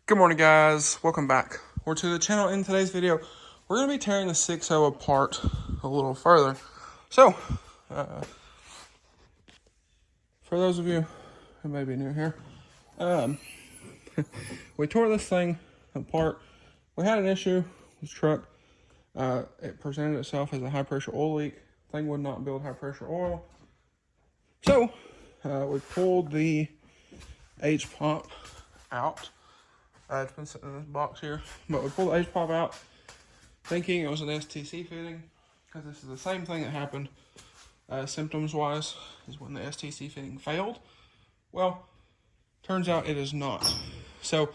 Good morning, guys. Welcome back. We're to the channel. In today's video, we're going to be tearing the 6.0 apart a little further. So, for those of you who may be new here, we tore this thing apart. We had an issue with the truck. It presented itself as a high-pressure oil leak. Thing would not build high-pressure oil. So, we pulled the H-pump out. It's been sitting in this box here, but we pulled the H-pump out thinking it was an STC fitting, because this is the same thing that happened symptoms-wise, is when the STC fitting failed. Well, turns out it is not. So,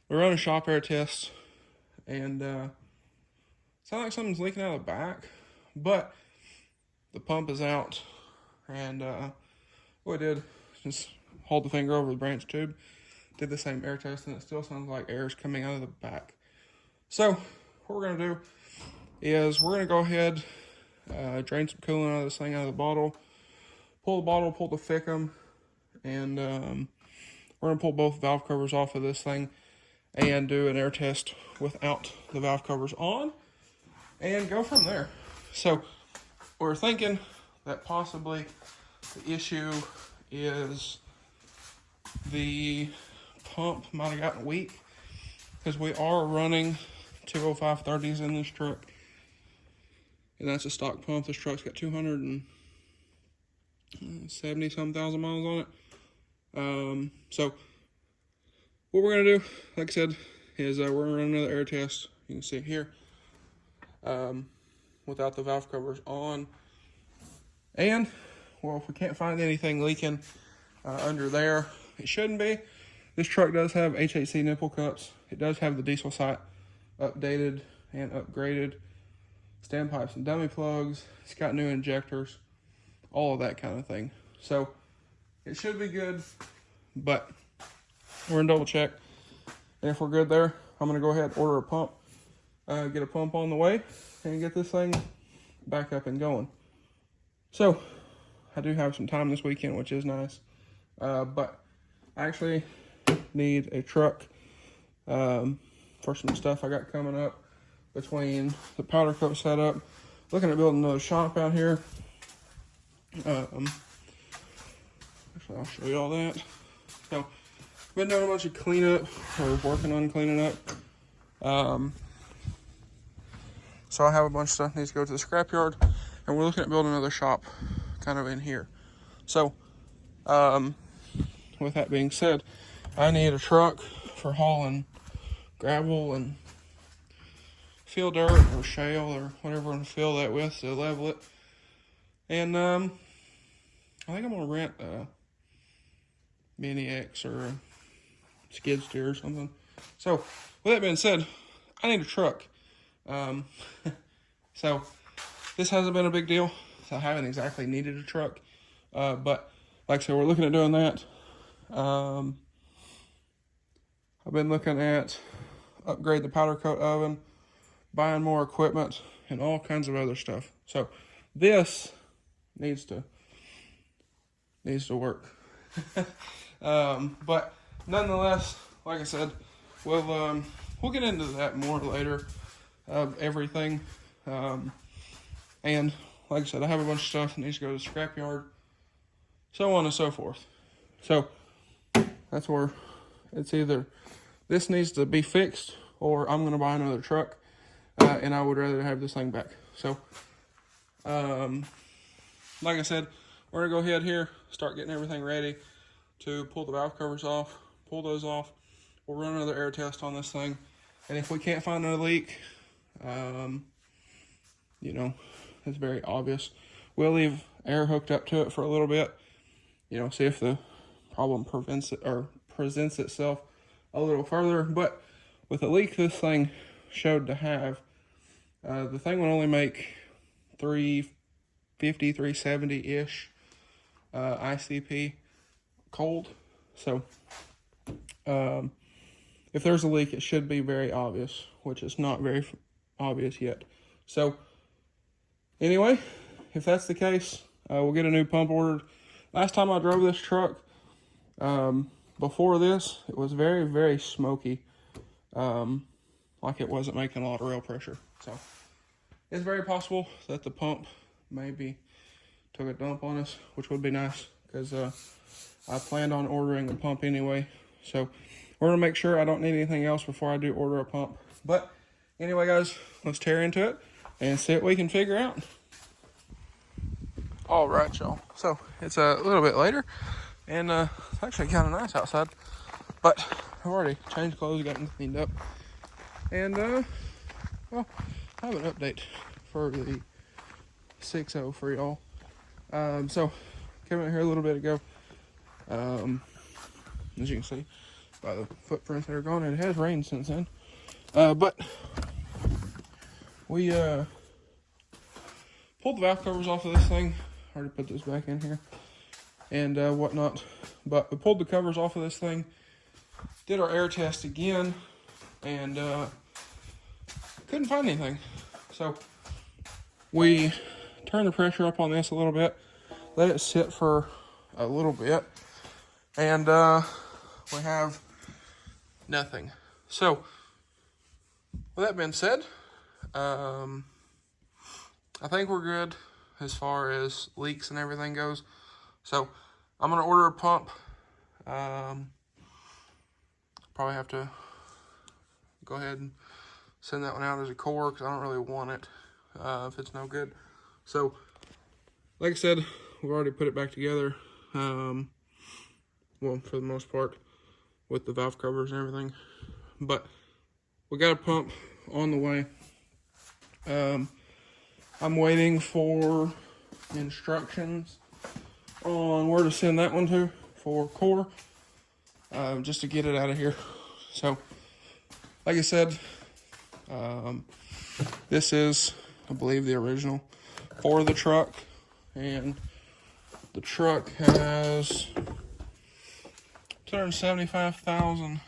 we run a shop air test, and it sounds like something's leaking out of the back, but the pump is out, and what I did is just hold the finger over the branch tube, did the same air test, and it still sounds like air is coming out of the back. So, what we're going to do is we're going to go ahead, drain some coolant out of this thing out of the bottle, pull the thickum, and we're going to pull both valve covers off of this thing and do an air test without the valve covers on and go from there. So, we're thinking that possibly the issue is the pump might have gotten weak, because we are running 205/30s in this truck, and that's a stock pump. This truck's got 270 some thousand miles on it. So what we're gonna do, like I said, is we're gonna run another air test. You can see it here, without the valve covers on, and well, if we can't find anything leaking under there, it shouldn't be. This truck does have HHC nipple cups. It does have the diesel sight updated and upgraded. Standpipes and dummy plugs. It's got new injectors. All of that kind of thing. So, it should be good. But, we're going to double check. And if we're good there, I'm going to go ahead and order a pump. Get a pump on the way. And get this thing back up and going. So, I do have some time this weekend, which is nice. But, actually need a truck for some stuff I got coming up between the powder coat setup, looking at building another shop out here. Actually, I'll show you all that. So, been doing a bunch of cleanup, or working on cleaning up. So I have a bunch of stuff that needs to go to the scrapyard, and we're looking at building another shop kind of in here. So, with that being said, I need a truck for hauling gravel and fill dirt or shale or whatever I'm going to fill that with to level it. And I think I'm going to rent a Mini X or a skid steer or something. So, with that being said, I need a truck. So, this hasn't been a big deal. So I haven't exactly needed a truck. But, like I said, we're looking at doing that. I've been looking at upgrade the powder coat oven, buying more equipment, and all kinds of other stuff. So this needs to work. But nonetheless, like I said, we'll get into that more later of everything. And like I said, I have a bunch of stuff that needs to go to the scrapyard, so on and so forth. So that's where it's either this needs to be fixed or I'm going to buy another truck, and I would rather have this thing back. So, like I said, we're going to go ahead here, start getting everything ready to pull the valve covers off, pull those off. We'll run another air test on this thing, and if we can't find a leak, you know, it's very obvious. We'll leave air hooked up to it for a little bit, you know, see if the problem presents itself a little further. But with a leak this thing showed to have, the thing would only make 350, 370-ish ICP cold. So if there's a leak, it should be very obvious, which is not very obvious yet. So anyway, if that's the case, we'll get a new pump ordered. Last time I drove this truck, before this, it was very, very smoky. like it wasn't making a lot of rail pressure. So it's very possible that the pump maybe took a dump on us, which would be nice because I planned on ordering a pump anyway. So we're gonna make sure I don't need anything else before I do order a pump. But anyway, guys, let's tear into it and see what we can figure out. All right, y'all. So it's a little bit later, and it's actually kind of nice outside. But I've already changed clothes, gotten cleaned up, and well, I have an update for the 6.0 for y'all. So came out here a little bit ago. As you can see by the footprints that are gone, it has rained since then. But we pulled the valve covers off of this thing. Already put this back in here and whatnot. But we pulled the covers off of this thing, did our air test again, and couldn't find anything. So we turned the pressure up on this a little bit, let it sit for a little bit, and we have nothing. So with that being said, I think we're good as far as leaks and everything goes. So I'm gonna order a pump. Probably have to go ahead and send that one out as a core because I don't really want it if it's no good. So like I said, we've already put it back together. Well, for the most part, with the valve covers and everything. But we got a pump on the way. I'm waiting for instructions on where to send that one to for core, just to get it out of here. So, like I said, this is, I believe, the original for the truck, and the truck has 275,000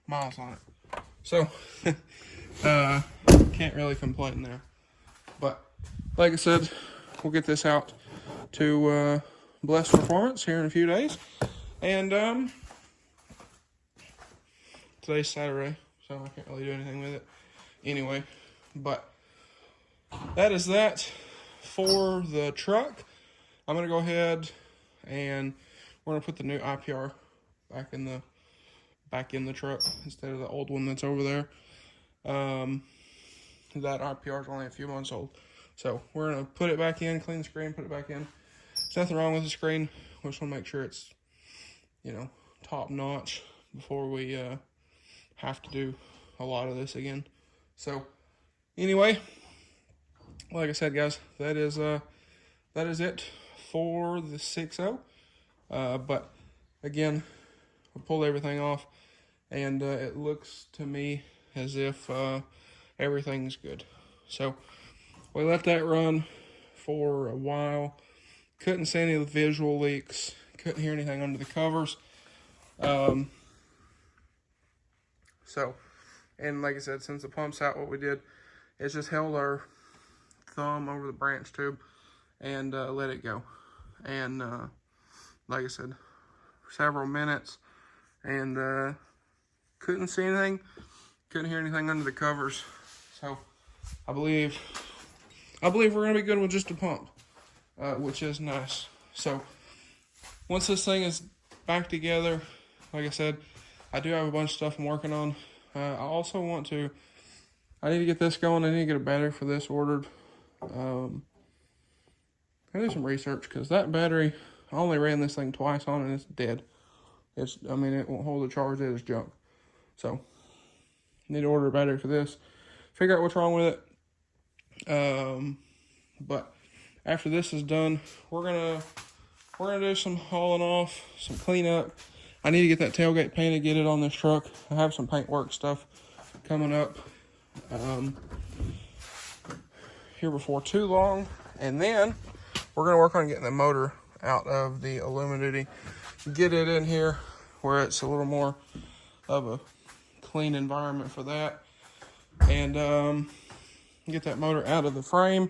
miles on it. So, can't really complain there. But, like I said, we'll get this out to Blessed Performance here in a few days. And today's Saturday, so I can't really do anything with it anyway. But that is that for the truck. I'm going to go ahead and we're going to put the new IPR back in the truck instead of the old one that's over there. That IPR is only a few months old. So we're going to put it back in, clean the screen, put it back in. There's nothing wrong with the screen. We just want to make sure it's, you know, top notch before we have to do a lot of this again. So anyway, like I said, guys, that is it for the 6.0. But again, I pulled everything off, and it looks to me as if everything's good. So we let that run for a while. Couldn't see any of the visual leaks. Couldn't hear anything under the covers. So, and like I said, since the pump's out, what we did is just held our thumb over the branch tube and let it go. And like I said, several minutes, and couldn't see anything, couldn't hear anything under the covers. So I believe we're gonna be good with just a pump, which is nice. So once this thing is back together, like I said, I do have a bunch of stuff I'm working on. I also I need to get this going. I need to get a battery for this ordered. I do some research because that battery, I only ran this thing twice on and it's dead. It won't hold a charge. It is junk. So need to order a battery for this. Figure out what's wrong with it. But after this is done, we're gonna do some hauling off, some cleanup. I need to get that tailgate painted, get it on this truck. I have some paint work stuff coming up here before too long, and then we're gonna work on getting the motor out of the Illuminati, get it in here where it's a little more of a clean environment for that, and get that motor out of the frame,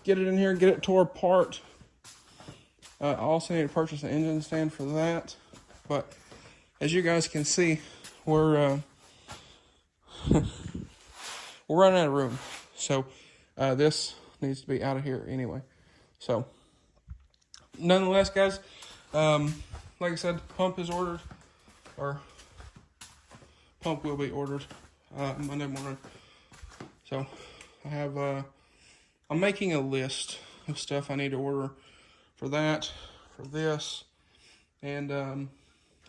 get it in here, get it tore apart. I also need to purchase an engine stand for that. But as you guys can see, we're we're running out of room. So this needs to be out of here anyway. So nonetheless, guys, like I said, pump is ordered, or pump will be ordered Monday morning. So I have, I'm making a list of stuff I need to order for that, for this, and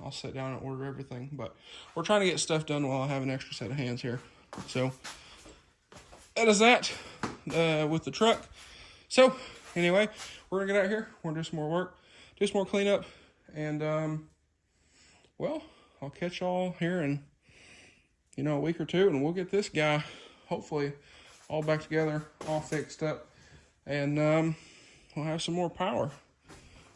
I'll sit down and order everything. But we're trying to get stuff done while I have an extra set of hands here. So that is that with the truck. So anyway, we're gonna get out here. We're gonna do some more work, do some more cleanup, and well, I'll catch y'all here in a week or two, and we'll get this guy hopefully all back together, all fixed up, and we'll have some more power.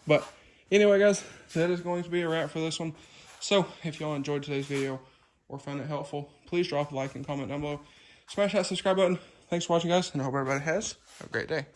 But anyway, guys, that is going to be a wrap for this one. So if y'all enjoyed today's video or found it helpful, please drop a like and comment down below. Smash that subscribe button. Thanks for watching, guys, and I hope everybody has a great day.